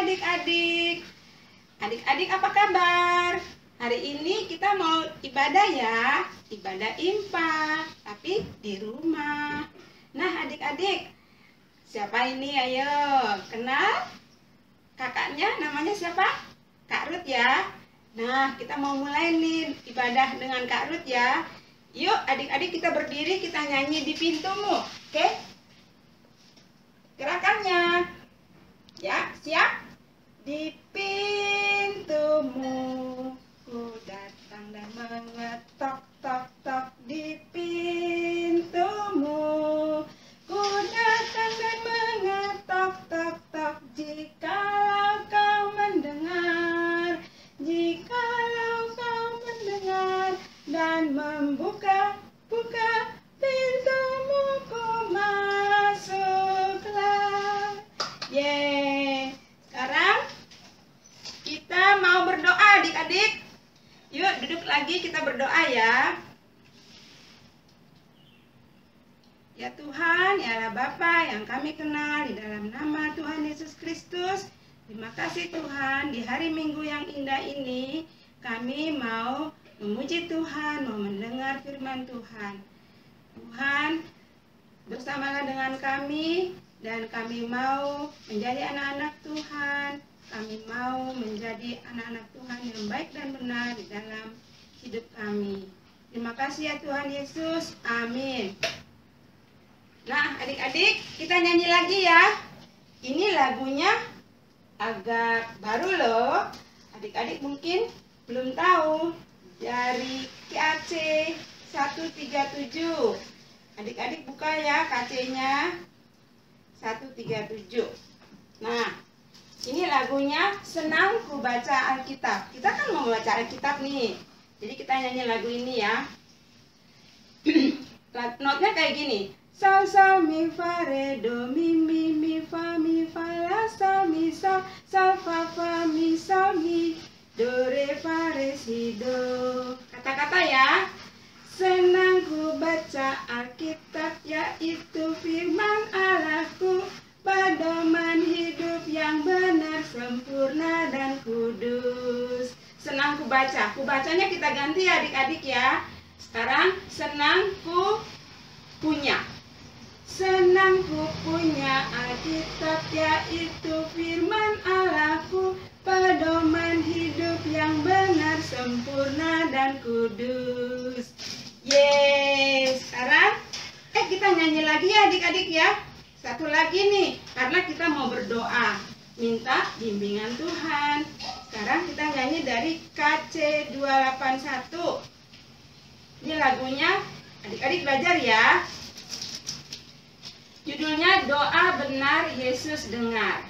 adik-adik. Adik-adik apa kabar? Hari ini kita mau ibadah ya, ibadah impa, tapi di rumah. Nah adik-adik, siapa ini? Ayo, kenal? Kakaknya namanya siapa? Kak Ruth ya. Nah kita mau mulai nih ibadah dengan Kak Ruth ya. Yuk adik-adik kita berdiri, kita nyanyi di pintumu, oke? Gerakannya. Ya, siap? Di pintumu ku datang dan mengetok tok tok di pintumu. Ku datang dan mengetok tok tok jikalau kau mendengar. Jikalau kau mendengar dan membuka pintumu ku masuklah. Yeay. Sekarang kita mau berdoa adik-adik. Yuk duduk lagi kita berdoa ya. Ya Tuhan, ya Allah Bapa yang kami kenal di dalam nama Tuhan Yesus Kristus. Terima kasih Tuhan, di hari Minggu yang indah ini kami mau memuji Tuhan, mau mendengar firman Tuhan. Tuhan, bersamalah dengan kami dan kami mau menjadi anak-anak Tuhan. Kami mau menjadi anak-anak Tuhan yang baik dan benar di dalam hidup kami. Terima kasih ya Tuhan Yesus. Amin. Nah adik-adik kita nyanyi lagi ya. Ini lagunya agak baru loh. Adik-adik mungkin belum tahu. Dari KC 137. Adik-adik buka ya KC-nya 137. Nah ini lagunya Senang Ku Baca Alkitab. Kita kan mau baca Alkitab nih. Jadi kita nyanyi lagu ini ya. Notnya kayak gini. Sol sol mi fa re do mi fa la sol mi sol fa mi sol mi do re fa re si do. Kata-kata ya. Senang ku baca Alkitab, yaitu firman Allahku, pedoman hidup yang benar, sempurna dan kudus. Senang ku baca. Ku bacanya kita ganti ya adik-adik ya. Sekarang senang ku punya. Senang ku punya Alkitab, yaitu firman Allahku, pedoman hidup yang benar, sempurna dan kudus. Yeay. Sekarang kita nyanyi lagi ya adik-adik ya. Satu lagi nih, karena kita mau berdoa, minta bimbingan Tuhan. Sekarang kita nyanyi dari KC 281. Ini lagunya, adik-adik belajar ya. Judulnya Doa Benar Yesus Dengar.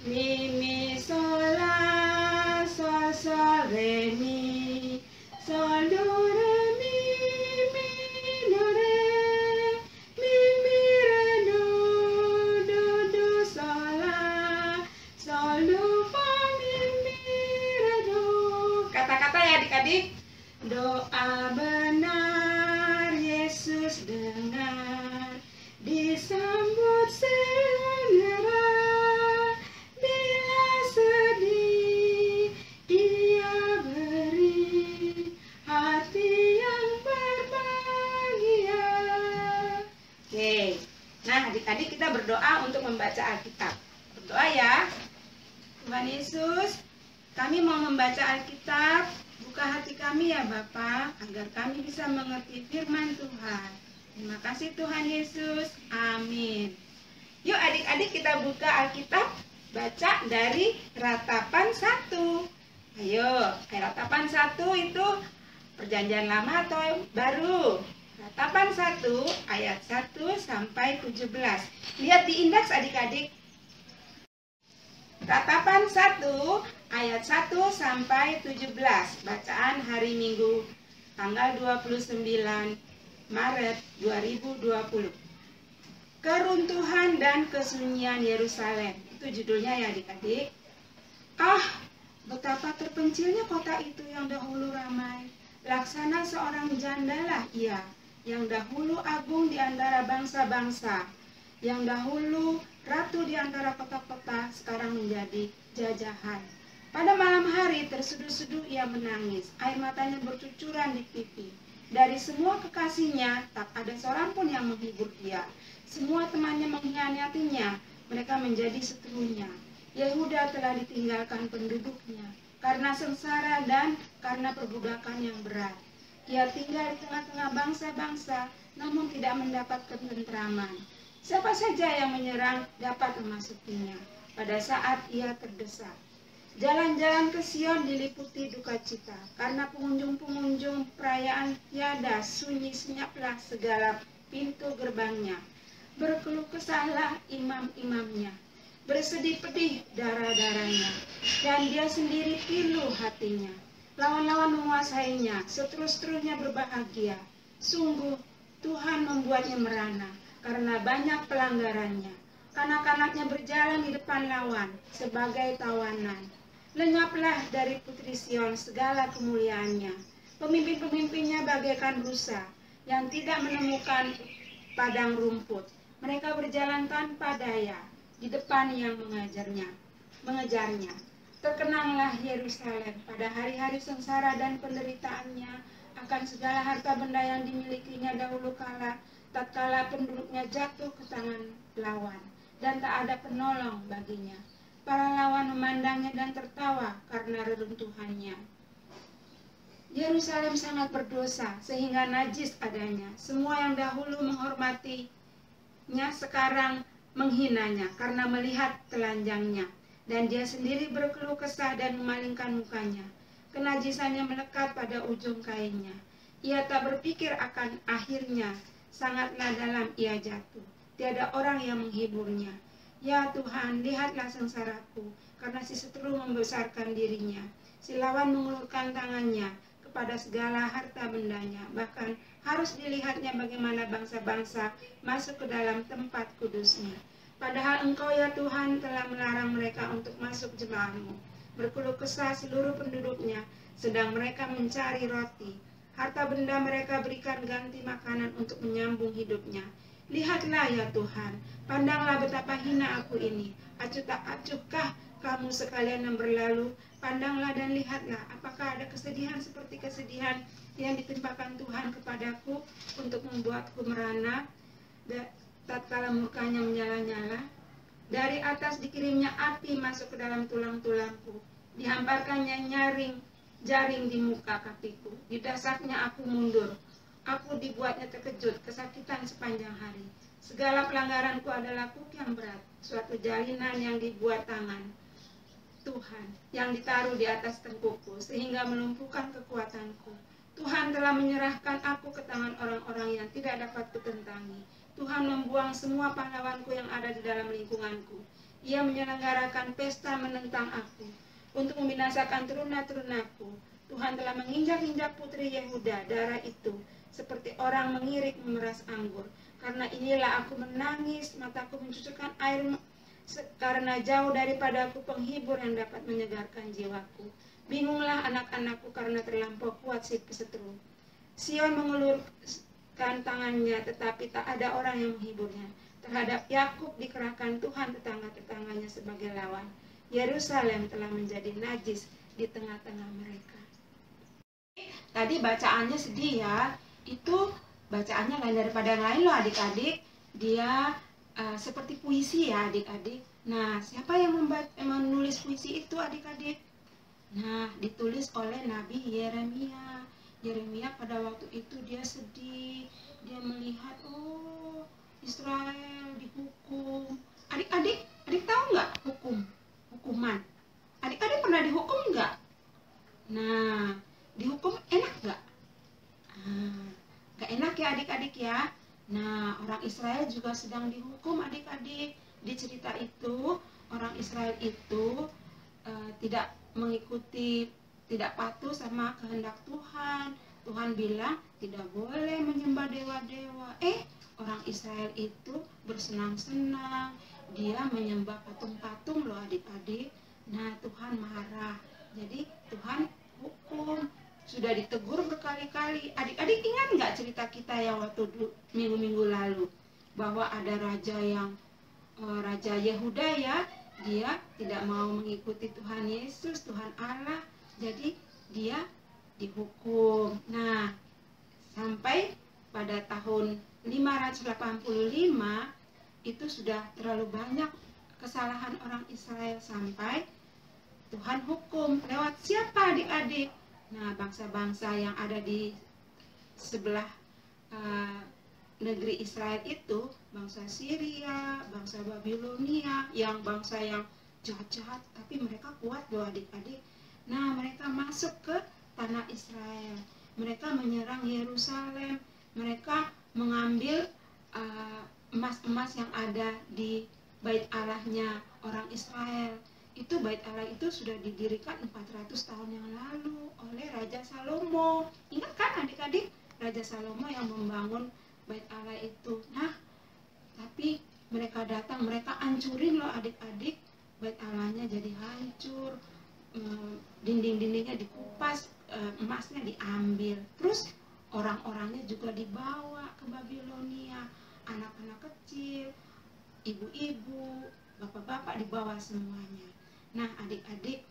Mi mi sol la sol sol re mi sol do re mi do re mi re do do do sol la sol do fa mi re do. Kata-kata ya adik-adik. Doa benar Yesus dengar, disambut segera. Bila sedih Dia beri hati yang berbahagia. Oke. Nah adik-adik kita berdoa untuk membaca Alkitab. Berdoa ya. Tuhan Yesus, kami mau membaca Alkitab. Buka hati kami ya Bapa, agar kami bisa mengerti firman Tuhan. Terima kasih Tuhan Yesus. Amin. Yuk adik-adik kita buka Alkitab, baca dari Ratapan 1. Ayo, Ratapan 1 itu perjanjian lama atau baru? Ratapan 1 ayat 1 sampai 17. Lihat di indeks adik-adik. Ratapan 1 ayat 1 sampai 17. Bacaan hari Minggu tanggal 29 Maret 2020. Keruntuhan dan kesunyian Yerusalem. Itu judulnya ya adik-adik. Ah, betapa terpencilnya kota itu yang dahulu ramai. Laksana seorang jandalah ia, yang dahulu agung di antara bangsa-bangsa, yang dahulu ratu di antara kota-kota sekarang menjadi jajahan. Pada malam hari terseduh-seduh ia menangis, air matanya bercucuran di pipi. Dari semua kekasihnya tak ada seorang pun yang menghibur dia. Semua temannya mengkhianatinya, mereka menjadi seterunya. Yehuda telah ditinggalkan penduduknya karena sengsara dan karena perbudakan yang berat. Ia tinggal di tengah-tengah bangsa-bangsa, namun tidak mendapat ketentraman. Siapa saja yang menyerang dapat memasukinya pada saat ia terdesak. Jalan-jalan ke Sion diliputi duka cita, karena pengunjung-pengunjung perayaan tiada, sunyi senyaplah segala pintu gerbangnya. Berkeluh kesahlah imam-imamnya, bersedih pedih darah-darahnya, dan dia sendiri pilu hatinya. Lawan-lawan menguasainya, seterus-terusnya berbahagia. Sungguh Tuhan membuatnya merana, karena banyak pelanggarannya. Kanak-kanaknya berjalan di depan lawan, sebagai tawanan. Lenyaplah dari putri Sion segala kemuliaannya. Pemimpin-pemimpinnya bagaikan rusa yang tidak menemukan padang rumput. Mereka berjalan tanpa daya di depan yang mengejarnya. Terkenanglah Yerusalem pada hari-hari sengsara dan penderitaannya akan segala harta benda yang dimilikinya dahulu kala, tatkala penduduknya jatuh ke tangan lawan dan tak ada penolong baginya. Para lawan memandangnya dan tertawa karena reruntuhannya. Yerusalem sangat berdosa sehingga najis adanya. Semua yang dahulu menghormatinya sekarang menghinanya karena melihat telanjangnya. Dan dia sendiri berkeluh kesah dan memalingkan mukanya. Kenajisannya melekat pada ujung kainnya. Ia tak berpikir akan akhirnya. Sangatlah dalam ia jatuh. Tiada orang yang menghiburnya. Ya Tuhan, lihatlah sengsaraku, karena si seteru membesarkan dirinya. Si lawan mengulurkan tangannya kepada segala harta bendanya. Bahkan harus dilihatnya bagaimana bangsa-bangsa masuk ke dalam tempat kudusnya. Padahal Engkau ya Tuhan telah melarang mereka untuk masuk jemaah-Mu. Berkeluh kesah seluruh penduduknya, sedang mereka mencari roti. Harta benda mereka berikan ganti makanan untuk menyambung hidupnya. Lihatlah ya Tuhan, pandanglah betapa hina aku ini. Acuh tak acuhkah kamu sekalian yang berlalu? Pandanglah dan lihatlah, apakah ada kesedihan seperti kesedihan yang ditimpakan Tuhan kepadaku untuk membuatku merana? Tatkala murkanya menyala-nyala, dari atas dikirimnya api masuk ke dalam tulang-tulangku. Dihamparkannya jaring di muka kakiku. Didasaknya aku mundur. Aku dibuatnya terkejut, kesakitan sepanjang hari. Segala pelanggaranku adalah kuk yang berat, suatu jalinan yang dibuat tangan Tuhan, yang ditaruh di atas tengkukku, sehingga melumpuhkan kekuatanku. Tuhan telah menyerahkan aku ke tangan orang-orang yang tidak dapat kutentangi. Tuhan membuang semua pahlawanku yang ada di dalam lingkunganku. Ia menyelenggarakan pesta menentang aku, untuk membinasakan teruna-terunaku. Tuhan telah menginjak-injak putri Yehuda, darah itu, seperti orang mengirik memeras anggur. Karena inilah aku menangis, mataku mencucurkan air, karena jauh daripadaku penghibur yang dapat menyegarkan jiwaku. Bingunglah anak-anakku karena terlampau kuat si pesetru. Sion mengulurkan tangannya, tetapi tak ada orang yang menghiburnya. Terhadap Yakub dikerahkan Tuhan tetangga-tetangganya sebagai lawan. Yerusalem telah menjadi najis di tengah-tengah mereka. Tadi bacaannya sedih ya. Itu bacaannya lain daripada yang lain loh adik-adik. Dia seperti puisi ya adik-adik. Nah, siapa yang menulis puisi itu adik-adik? Nah, ditulis oleh Nabi Yeremia. Yeremia pada waktu itu dia sedih. Dia melihat, oh Israel dihukum. Adik-adik tahu nggak hukuman? Adik-adik pernah dihukum nggak? Nah, dihukum enak nggak? Gak enak ya adik-adik ya. Nah, orang Israel juga sedang dihukum adik-adik. Di cerita itu, orang Israel itu tidak mengikuti, tidak patuh sama kehendak Tuhan. Tuhan bilang tidak boleh menyembah dewa-dewa. Orang Israel itu bersenang-senang. Dia menyembah patung-patung loh adik-adik. Nah, Tuhan marah. Jadi Tuhan hukum. Sudah ditegur berkali-kali. Adik-adik ingat nggak cerita kita yang waktu minggu-minggu lalu? Bahwa ada raja yang Raja Yehuda ya, dia tidak mau mengikuti Tuhan Yesus, Tuhan Allah, jadi dia dihukum. Nah, sampai pada tahun 585 itu sudah terlalu banyak kesalahan orang Israel sampai Tuhan hukum. Lewat siapa adik-adik? Nah, bangsa-bangsa yang ada di sebelah negeri Israel itu, bangsa Syria, bangsa Babilonia, yang bangsa yang jahat-jahat, tapi mereka kuat loh adik-adik. Nah, mereka masuk ke tanah Israel, mereka menyerang Yerusalem, mereka mengambil emas-emas yang ada di bait Allahnya orang Israel. Itu bait Allah itu sudah didirikan 400 tahun yang lalu oleh Raja Salomo. Ingat kan adik-adik, Raja Salomo yang membangun bait Allah itu. Nah, tapi mereka datang, mereka hancurin loh adik-adik, bait Allahnya jadi hancur, dinding-dindingnya dikupas, emasnya diambil, terus orang-orangnya juga dibawa ke Babilonia, anak-anak kecil, ibu-ibu, bapak-bapak dibawa semuanya. Nah adik-adik,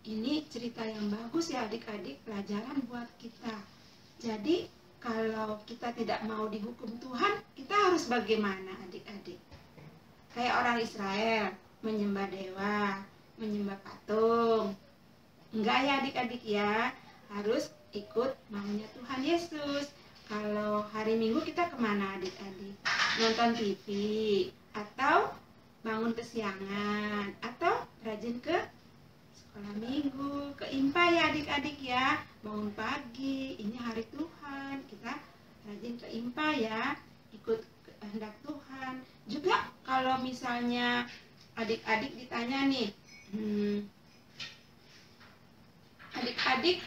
ini cerita yang bagus ya adik-adik, pelajaran buat kita. Jadi kalau kita tidak mau dihukum Tuhan, kita harus bagaimana adik-adik? Kayak orang Israel, menyembah dewa, menyembah patung. Enggak ya adik-adik ya, harus ikut maunya Tuhan Yesus. Kalau hari Minggu kita kemana adik-adik? Nonton TV, atau bangun kesiangan, atau rajin ke sekolah minggu, ke IMPA ya adik-adik ya. Bangun pagi, ini hari Tuhan, kita rajin ke IMPA ya, ikut kehendak Tuhan. Juga kalau misalnya adik-adik ditanya nih, adik-adik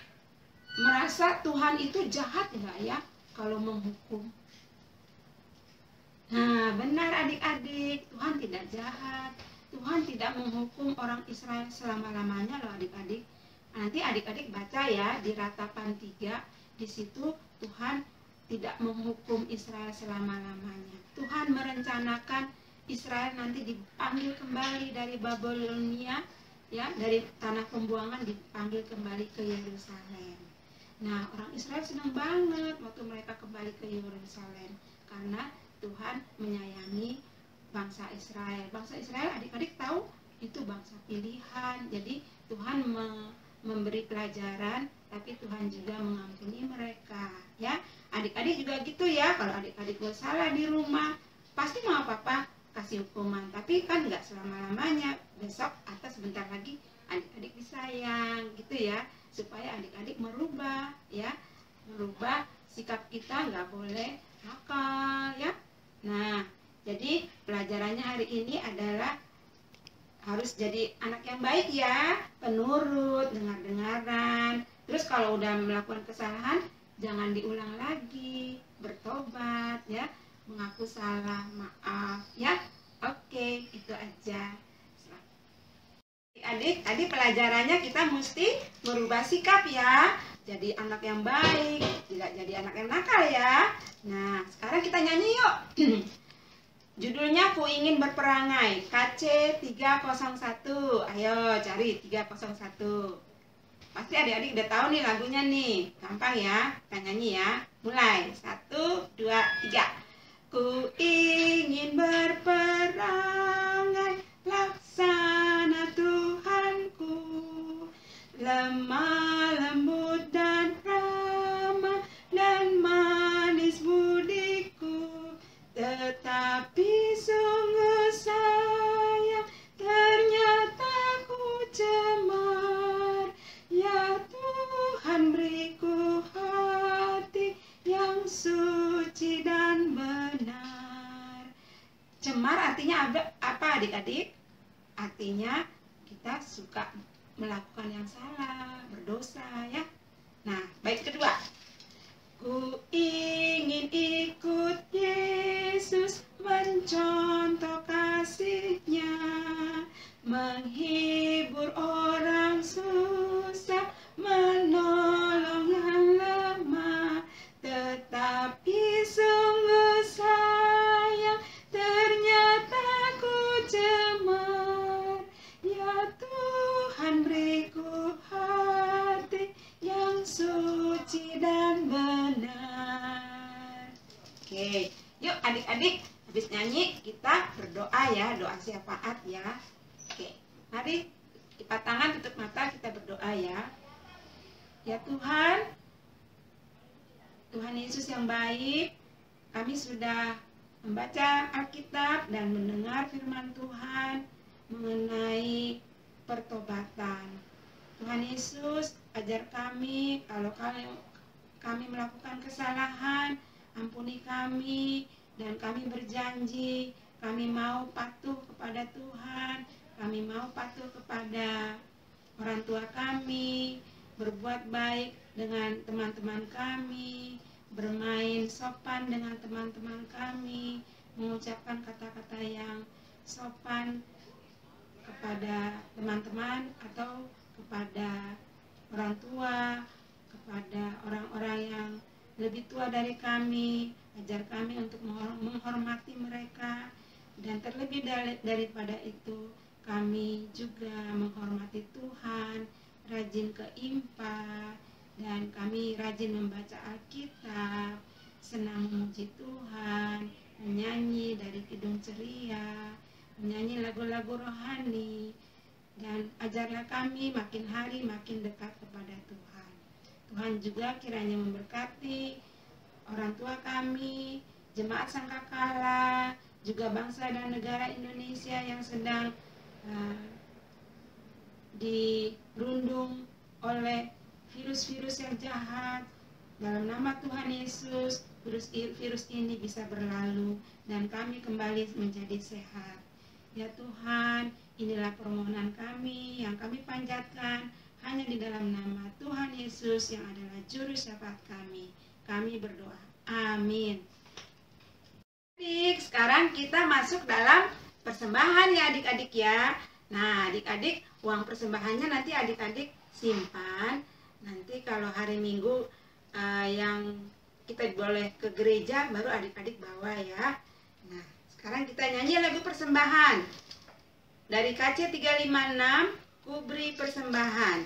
merasa Tuhan itu jahat nggak ya kalau menghukum? Nah benar adik-adik, Tuhan tidak jahat. Tuhan tidak menghukum orang Israel selama-lamanya loh adik-adik. Nanti adik-adik baca ya di Ratapan 3, di situ Tuhan tidak menghukum Israel selama-lamanya. Tuhan merencanakan Israel nanti dipanggil kembali dari Babilonia, ya, dari tanah pembuangan dipanggil kembali ke Yerusalem. Nah, orang Israel senang banget waktu mereka kembali ke Yerusalem karena Tuhan menyayangi bangsa Israel. Bangsa Israel adik-adik tahu itu bangsa pilihan. Jadi Tuhan memberi pelajaran, tapi Tuhan juga mengampuni mereka. Ya, adik-adik juga gitu ya. Kalau adik-adik bersalah di rumah, pasti mau papa kasih hukuman. Tapi kan nggak selama-lamanya. Besok atau sebentar lagi adik-adik disayang, gitu ya. Supaya adik-adik merubah, ya, merubah sikap kita, nggak boleh nakal, ya. Nah, jadi pelajarannya hari ini adalah harus jadi anak yang baik ya, penurut, dengar-dengaran. Terus kalau udah melakukan kesalahan, jangan diulang lagi, bertobat ya, mengaku salah, maaf ya. Oke, itu aja. Adik-adik, tadi pelajarannya kita mesti merubah sikap ya, jadi anak yang baik, tidak jadi anak yang nakal ya. Nah, sekarang kita nyanyi yuk. Judulnya Ku Ingin Berperangai, KC 301. Ayo cari 301. Pasti adik-adik udah tahu nih lagunya nih. Gampang ya, kita nyanyi ya. Mulai, 1, 2, 3. Ku ingin berperangai, laksana Tuhanku, lemah lembut dan ramah dan manis budiku, tetapi sungguh sayang ternyata ku cemar. Ya Tuhan, beriku hati yang suci dan benar. Cemar artinya apa adik-adik? Artinya kita suka melakukan yang salah, berdosa ya. Nah, bait kedua. Ku ingin ikut Yesus, mencontoh kasih-Nya, menghibur orang susah, menolong yang lemah, tetapi sungguh sayang ternyata ku doa syafaat ya. Oke, mari lipat tangan, tutup mata, kita berdoa ya. Ya Tuhan, Tuhan Yesus yang baik, kami sudah membaca Alkitab dan mendengar firman Tuhan mengenai pertobatan. Tuhan Yesus, ajar kami kalau kami melakukan kesalahan, ampuni kami, dan kami berjanji kami mau patuh kepada Tuhan, kami mau patuh kepada orang tua kami, berbuat baik dengan teman-teman kami, bermain sopan dengan teman-teman kami, mengucapkan kata-kata yang sopan kepada teman-teman atau kepada orang tua, kepada orang-orang yang lebih tua dari kami. Ajar kami untuk menghormati mereka, dan terlebih daripada itu kami juga menghormati Tuhan, rajin ke IMPA, dan kami rajin membaca Alkitab, senang memuji Tuhan, menyanyi dari kidung ceria, menyanyi lagu-lagu rohani, dan ajarlah kami makin hari makin dekat kepada Tuhan. Tuhan juga kiranya memberkati orang tua kami, jemaat Sangkakala, juga bangsa dan negara Indonesia yang sedang dirundung oleh virus-virus yang jahat. Dalam nama Tuhan Yesus, virus ini bisa berlalu dan kami kembali menjadi sehat. Ya Tuhan, inilah permohonan kami yang kami panjatkan hanya di dalam nama Tuhan Yesus yang adalah juru syafaat kami. Kami berdoa. Amin. Sekarang kita masuk dalam persembahan ya adik-adik ya. Nah adik-adik, uang persembahannya nanti adik-adik simpan. Nanti kalau hari Minggu yang kita boleh ke gereja, baru adik-adik bawa ya. Nah sekarang kita nyanyi lagu persembahan dari KC 356, Ku Beri Persembahan.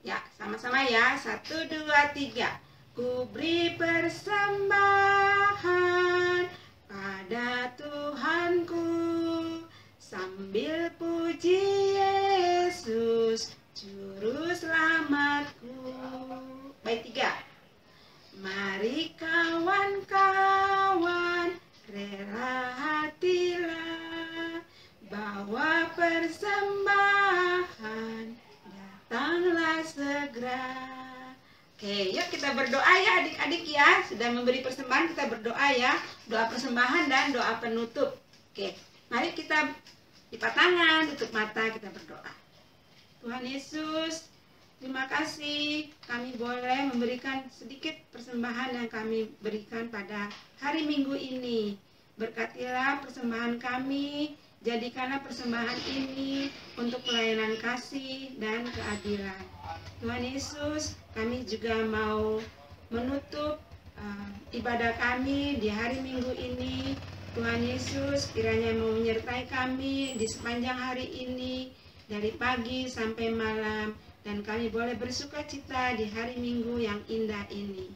Ya sama-sama ya, 1, 2, 3. Ku beri persembahan pada Tuhanku, sambil puji Yesus, Juru Selamatku. Baik, 3. Mari kawan-kawan, rela hatilah, bawa persembahan, datanglah segera. Oke, yuk kita berdoa ya adik-adik ya. Sudah memberi persembahan, kita berdoa ya. Doa persembahan dan doa penutup. Oke, mari kita lipat tangan, tutup mata, kita berdoa. Tuhan Yesus, terima kasih kami boleh memberikan sedikit persembahan yang kami berikan pada hari Minggu ini. Berkatilah persembahan kami, jadikanlah persembahan ini untuk pelayanan kasih dan keadilan. Tuhan Yesus, kami juga mau menutup ibadah kami di hari Minggu ini. Tuhan Yesus kiranya mau menyertai kami di sepanjang hari ini, dari pagi sampai malam, dan kami boleh bersuka cita di hari Minggu yang indah ini.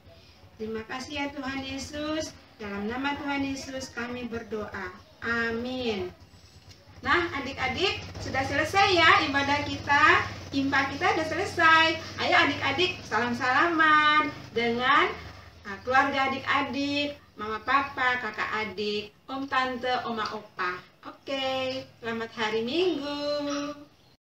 Terima kasih ya Tuhan Yesus, dalam nama Tuhan Yesus kami berdoa. Amin. Nah adik-adik, sudah selesai ya ibadah kita, IMPA kita sudah selesai. Ayo adik-adik salam-salaman dengan keluarga adik-adik, mama papa, kakak adik, om tante, oma opa. Oke, selamat hari Minggu.